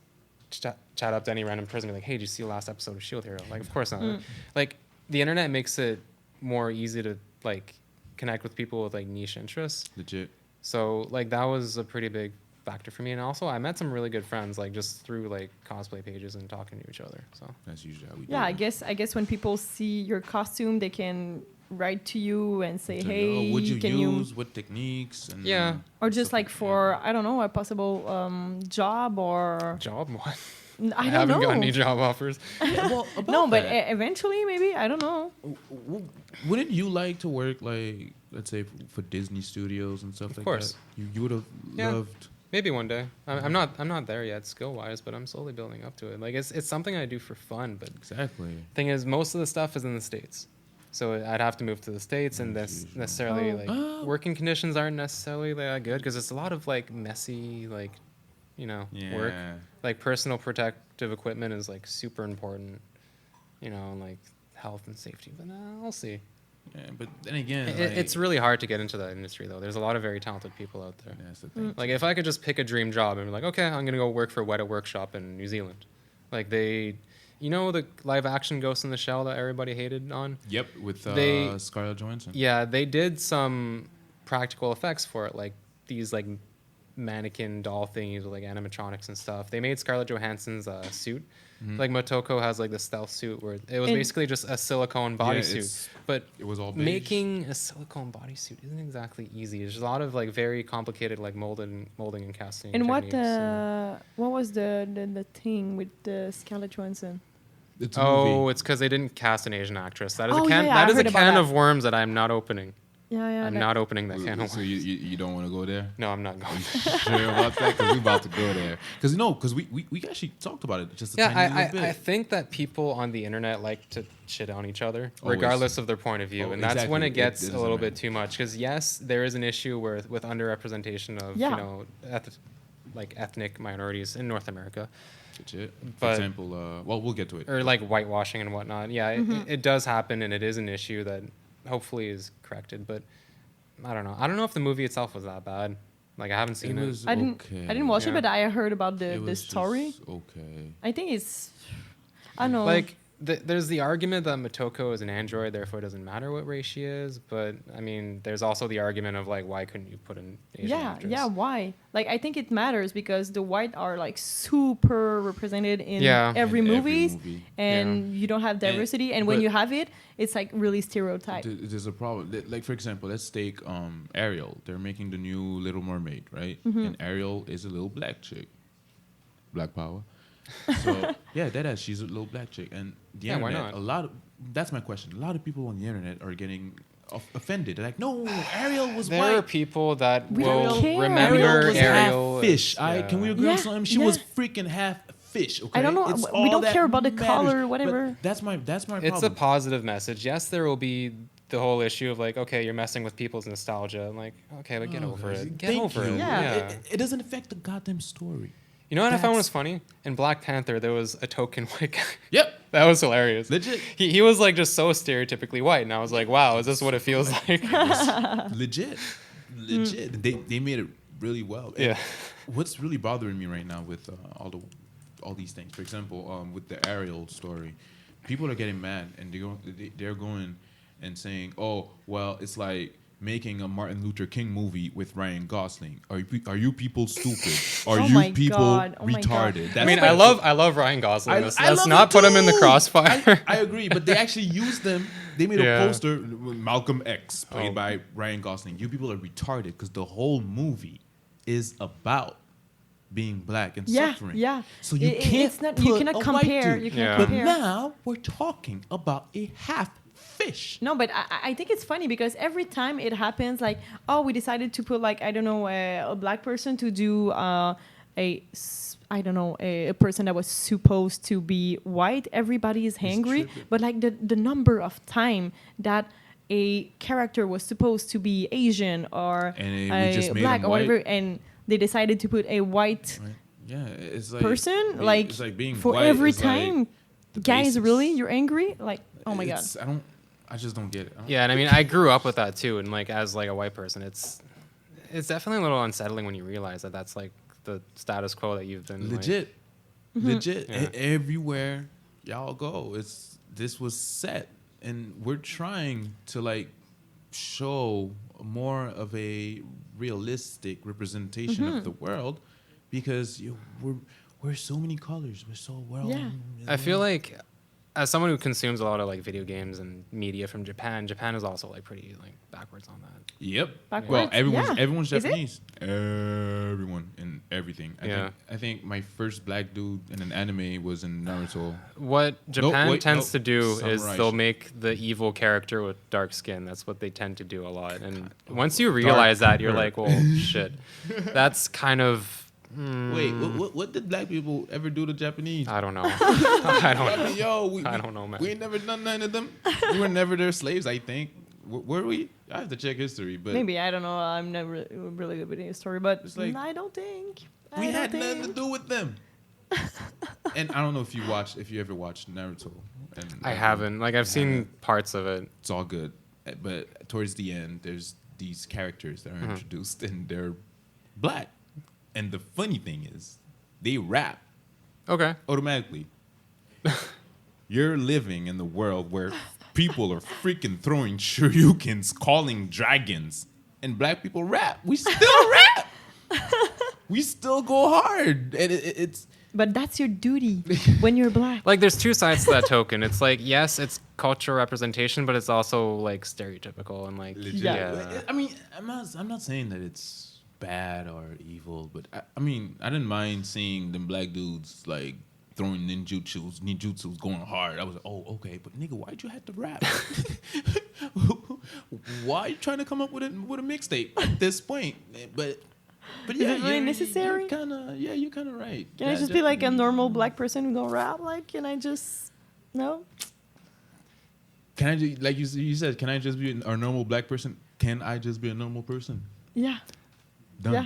chat up to any random person and be like, hey, did you see the last episode of Shield Hero? Like, of course not. Like the internet makes it more easy to like connect with people with like niche interests. Legit. So like that was a pretty big factor for me. And also I met some really good friends like just through like cosplay pages and talking to each other. So That's usually how we do Yeah, it. I guess when people see your costume, they can write to you and say, hey, What'd you can use? What techniques? And, Yeah. or just stuff like for, I don't know, a possible job or job what? I don't haven't know. gotten any job offers. Well, about No, but that, eventually maybe, I don't know. wouldn't you like to work like, let's say, for Disney Studios and stuff Of like course. that? You would have Yeah. loved. Maybe one day. I'm not there yet skill wise, but I'm slowly building up to it. Like it's something I do for fun, but Exactly. thing is most of the stuff is in the States. So I'd have to move to the States and this usual. necessarily Oh. like working conditions aren't necessarily that good because it's a lot of like messy like work. Yeah. Like personal protective equipment is like super important, and like health and safety. But I'll see. Yeah, but then again, It's really hard to get into that industry though. There's a lot of very talented people out there. that's the thing. Like if I could just pick a dream job and be like, okay, I'm gonna go work for Weta Workshop in New Zealand. Like the live action Ghost in the Shell that everybody hated on. Yep, with They- Scarlett Johansson. Yeah, they did some practical effects for it, like these like mannequin doll thingies with like animatronics and stuff. They made Scarlett Johansson's suit. Like Motoko has like the stealth suit where it was And- basically just a silicone Yeah, bodysuit. But it was all beige. making a silicone bodysuit isn't exactly easy. There's a lot of like very complicated like molding and casting. And techniques what was the thing with the Scarlett Johansson? It's a Oh, movie. it's because they didn't cast an Asian actress. That is Oh, a can. yeah, that I is a heard about can that. of worms that I'm not opening. Yeah. I'm not opening that can of So worms. you don't want to go there? No, I'm not going. Sure about that? Because we're about to go there. Because we actually talked about it just a Yeah, tiny little bit. I think that people on the internet like to shit on each other, Always. regardless of their point of view, Oh, and that's when exactly. it gets It a doesn't little matter. bit too much. Because yes, there is an issue with underrepresentation of Yeah. like ethnic minorities in North America, Legit. For But- example, well, we'll get to it. or like whitewashing and whatnot. Yeah, it does happen, and it is an issue that hopefully is corrected. But I don't know. I don't know if the movie itself was that bad. Like I haven't seen it. was I didn't watch Yeah. it, but I heard about It the was story. just okay. I think it's, I don't know. Like there's the argument that Motoko is an android, therefore it doesn't matter what race she is. But I mean, there's also the argument of like, why couldn't you put an Asian actress? yeah, why? Like I think it matters because the white are like super represented in Yeah. every In every movies, movie. and you don't have diversity. And when but- you have it, it's like really stereotyped. There's a problem. Like for example, let's take Ariel. They're making the new Little Mermaid, right? Mm-hmm. And Ariel is a little black chick. Black power. So yeah, that is. She's a little black chick, and the Yeah, why internet. not? That's my question. A lot of people on the internet are getting offended. They're like, no, Ariel was There white. are people that We will don't care. remember Ariel was Ariel. half fish. yeah. Can we agree on Yeah, something? She was yeah. freaking half fish. Okay? I don't know. It's We all don't that care about the matters. color, But whatever. That's my problem. It's a positive message. Yes, there will be the whole issue of like, okay, you're messing with people's nostalgia. I'm like, okay, but get Oh, over guys, it. Get thank over you. it. Yeah. It doesn't affect the goddamn story. You know what I found was That's- funny? In Black Panther, there was a token white guy. Yep. That was hilarious. Legit. He was like just so stereotypically white, and I was like, wow, is this what it feels like? Legit. Legit. They made it really well. And Yeah. What's really bothering me right now with all these things, for example, with the Ariel story, people are getting mad and they're going and saying, oh, well, it's like making a Martin Luther King movie with Ryan Gosling. Are you people stupid? Are Oh you my people God. Oh my God. retarded? I mean, That's I love Ryan Gosling. Let's love not him put him in the too. crossfire. I agree, but they actually used them. They made Yeah. a poster with Malcolm X, played Oh. by Ryan Gosling. You people are retarded because the whole movie is about being black and Yeah, suffering. yeah. So you can't It's not. put You cannot a white compare. dude. You cannot Yeah. But compare. now we're talking about a half fish. No, but I think it's funny because every time it happens, like, oh, we decided to put, like, I don't know, a black person to do a person that was supposed to be white. Everybody is angry, tripping. but like the number of time that a character was supposed to be Asian or And we just made black him or whatever, white. and they decided to put a white Right? Yeah, it's like person, it's like being for white every is like time. the Guys, basis. really, you're angry? Like, oh my god. I just don't get it. I don't- Yeah, and I mean, I grew up with that too, and like as like a white person, it's definitely a little unsettling when you realize that that's like the status quo that you've been legit, Mm-hmm. legit. Yeah. Everywhere y'all go, this was set, and we're trying to like show more of a realistic representation Mm-hmm. of the world, because we're so many colors. We're so well. Yeah. I feel like as someone who consumes a lot of like video games and media from Japan is also like pretty like backwards on that. Yep. Backwards? Well, Yeah. everyone's Is it? Japanese. Everyone and everything. Yeah. I think my first black dude in an anime was in Naruto. What Japan wait, tends no. to do is Samurai they'll shit. make the evil character with dark skin. That's what they tend to do a lot. And once you realize that, you're like, well, shit. That's kind of. Wait, what did black people ever do to Japanese? I don't know. I don't know. Yo, I don't know, man. We ain't never done none of them. We were never their slaves, I think. Were we? I have to check history, but Maybe, I don't know. I'm never really good with the story, but It's like- I don't think. we I had don't nothing to think. do with them. And I don't know if you ever watched Naruto. And I haven't. Like, I've seen parts of it. It's all good, but towards the end, there's these characters that are introduced, and they're black. And the funny thing is, they rap Okay. automatically. You're living in the world where people are freaking throwing shurikens, calling dragons, and black people rap. We still rap. We still go hard, and it's But that's your duty when you're black. Like, there's two sides to that token. It's like, yes, it's cultural representation, but it's also like stereotypical and like, legit. yeah. I mean, I'm not saying that it's bad or evil, but I mean, I didn't mind seeing them black dudes like throwing ninjutsus going hard. I was like, oh, okay, but nigga, why'd you have to rap? Why are you trying to come up with a mixtape at this point? But yeah, it really necessary? You're kind of right. Can I just be like a normal black person who don't rap? Like, can I just no? Can I just, like you said? Can I just be a normal black person? Can I just be a normal person? Yeah. Done. Yeah.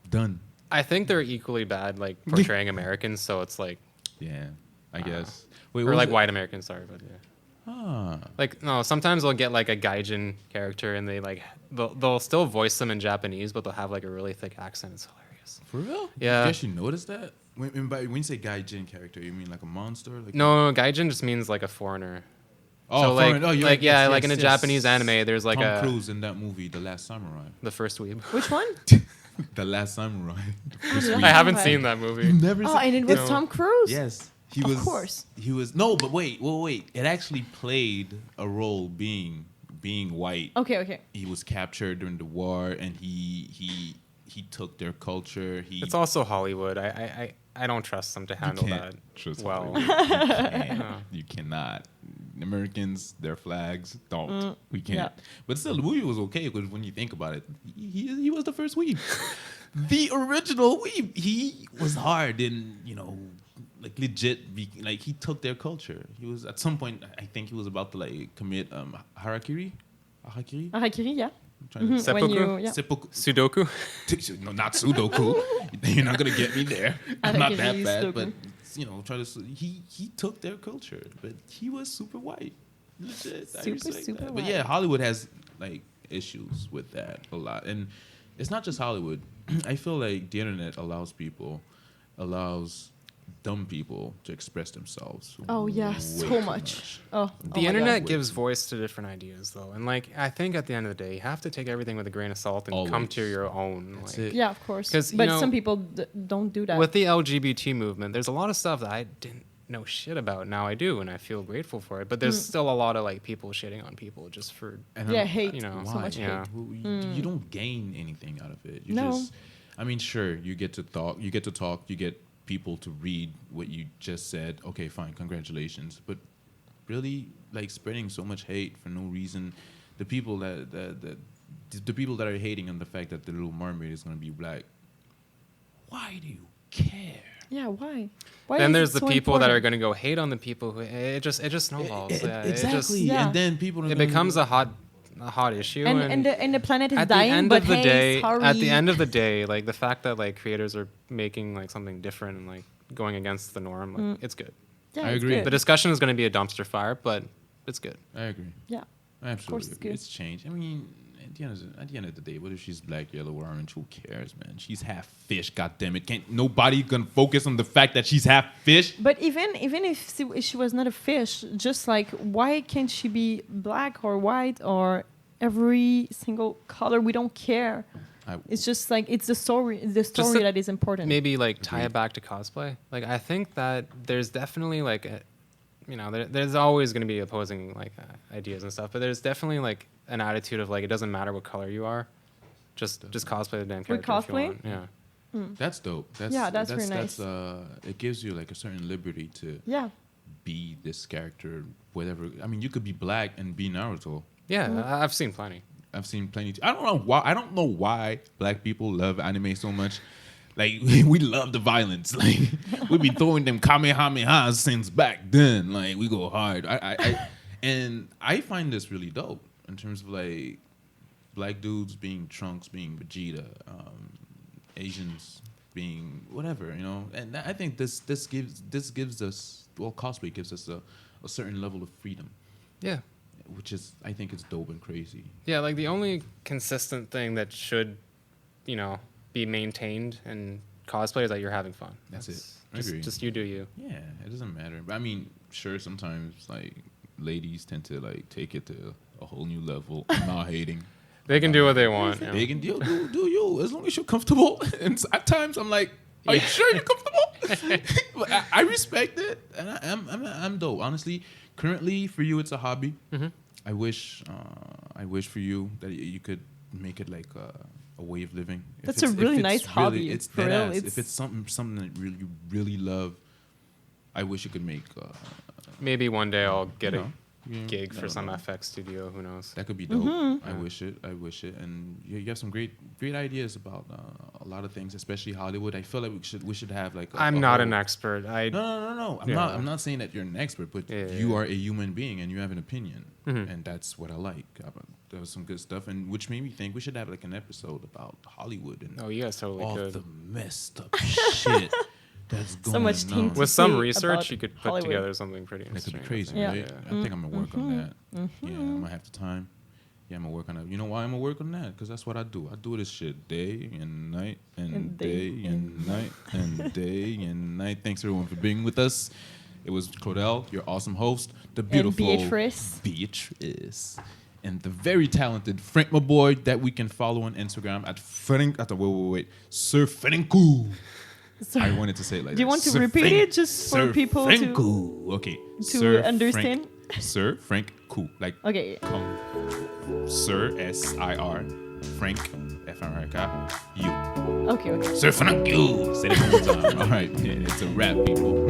Done. I think they're equally bad, like portraying Americans. So it's like, Yeah, I guess. Wait, or what was like it? white Americans, sorry, but yeah. Ah. Like, no, sometimes they'll get like a gaijin character and they like, they'll still voice them in Japanese, but they'll have like a really thick accent. It's hilarious. For real? Yeah. You actually noticed that? When you say gaijin character, you mean like a monster? Like No, gaijin just means like a foreigner. Oh, so like, foreign. Oh, you're like right. yeah, Yes, like yes, in a yes. Japanese anime, there's like Tom a Cruise in that movie, The Last Samurai. the first weeb. Which one? The Last Samurai. I haven't seen that movie. Never Oh, and it was No. Tom Cruise. Yes. He Of was. course. He was. No, but wait. It actually played a role being white. Okay. He was captured during the war, and he took their culture. It's also Hollywood. I don't trust them to handle that trust well. You cannot. Americans, their flags, don't. We can't. yeah. But still, the movie was okay because when you think about it, he was the first weeb. The original weeb. He was hard and, like legit. Like he took their culture. He was at some point. I think he was about to like commit harakiri. Harakiri, yeah. I'm trying to Seppuku? When you, yeah. Seppuku. Sudoku. No, not Sudoku. You're not gonna get me there. I'm not that Harakiri, bad, Sudoku. but he took their culture, but he was super white. Legit. I Super, respect super that. white. But yeah, Hollywood has like issues with that a lot, and it's not just Hollywood. I feel like the internet allows dumb people to express themselves. Oh yeah, way so too much. Oh, The my internet God. gives voice to different ideas, though, and like I think at the end of the day, you have to take everything with a grain of salt and come to Always. your own. That's like, it. Yeah, of course. 'Cause, you But know, some people don't do that. With the LGBT movement, there's a lot of stuff that I didn't know shit about. Now I do, and I feel grateful for it. But there's still a lot of like people shitting on people just for And yeah, I'm- hate. you know, so Why? much yeah. hate. You don't gain anything out of it. You No. just I mean, sure, you get to talk, you get people to read what you just said. Okay, fine, congratulations. But really, like, spreading so much hate for no reason. The people the people that are hating on the fact that the Little Mermaid is going to be black. Why do you care? Yeah, why? Then is there's it the so people that are important? going to go hate on the people who it just snowballs. Yeah, Exactly. Yeah. And then people are It gonna becomes be a hot issue. And the planet is at the dying, end but of the hey, day, sorry. at the end of the day, like the fact that like creators are making like something different and like going against the norm, like it's good. Yeah, I it's agree. good. The discussion is going to be a dumpster fire, but it's good. I agree. Yeah. Absolutely. it's good. It's changed. I mean, at the end of the day, what if she's black, yellow, or orange? Who cares, man? She's half fish, goddammit. Can't nobody gonna focus on the fact that she's half fish? But even if she was not a fish, just like, why can't she be black or white or every single color? We don't care. It's just like, it's the story that is important. Maybe like tie it back to cosplay. Like I think that there's definitely like there's always going to be opposing like ideas and stuff, but there's definitely like an attitude of like, it doesn't matter what color you are, just cosplay the damn character if you cosplay? want. Yeah. That's dope. That's very nice. It gives you like a certain liberty to be this character, whatever. I mean, you could be black and be Naruto. Yeah, I've seen plenty. I've seen plenty. I don't know why black people love anime so much. Like, we love the violence. Like, we be throwing them kamehamehas since back then. Like, we go hard. And I find this really dope in terms of like black dudes being Trunks, being Vegeta, Asians being whatever, you know. And I think this gives us, well, cosplay gives us a certain level of freedom. Yeah. Which is, I think, it's dope and crazy. Yeah, like the only consistent thing that should, be maintained in cosplay is that you're having fun. That's it. I agree. Just you do you. Yeah, it doesn't matter. But I mean, sure, sometimes like ladies tend to like take it to a whole new level. I'm not hating. They can do what they want. They can do you as long as you're comfortable. And at times I'm like, are you sure you're comfortable? But I respect it, and I'm dope. Honestly, currently for you it's a hobby. Mm-hmm. I wish for you that you could make it like a way of living. That's a really nice hobby. It's for real. if it's something that you really love, I wish you could make. Maybe one day I'll get a Yeah, gig I for don't some know. FX studio. Who knows? That could be dope. Mm-hmm. I wish it. And you have some great ideas about a lot of things, especially Hollywood. I feel like we should have like. I'm not an expert. No. I'm not saying that you're an expert, but you are a human being and you have an opinion, and that's what I like. There was some good stuff, and which made me think we should have like an episode about Hollywood and Oh, you guys totally all could. the messed up shit that's going So much on. tainted With some say research, about you could put Hollywood. together something pretty That could interesting. be crazy, Yeah. right? I think I'm gonna work on that. Yeah, I'm gonna have the time. Yeah, I'm gonna work on that. You know why I'm gonna work on that? Because that's what I do. I do this shit day and night and day and night and day and night. Thanks everyone for being with us. It was Claudel, your awesome host, the beautiful Beatrice, and the very talented Frank, my boy, that we can follow on Instagram at SirFranku. I wanted to say it like that. Do you want to repeat it just for people to SirFranku. Okay. to understand? SirFranku. Like Okay. Sir S-I-R Frank F-R-A-K-U. Okay. SirFranku. Say it one more time. All right. Yeah, it's a rap, people.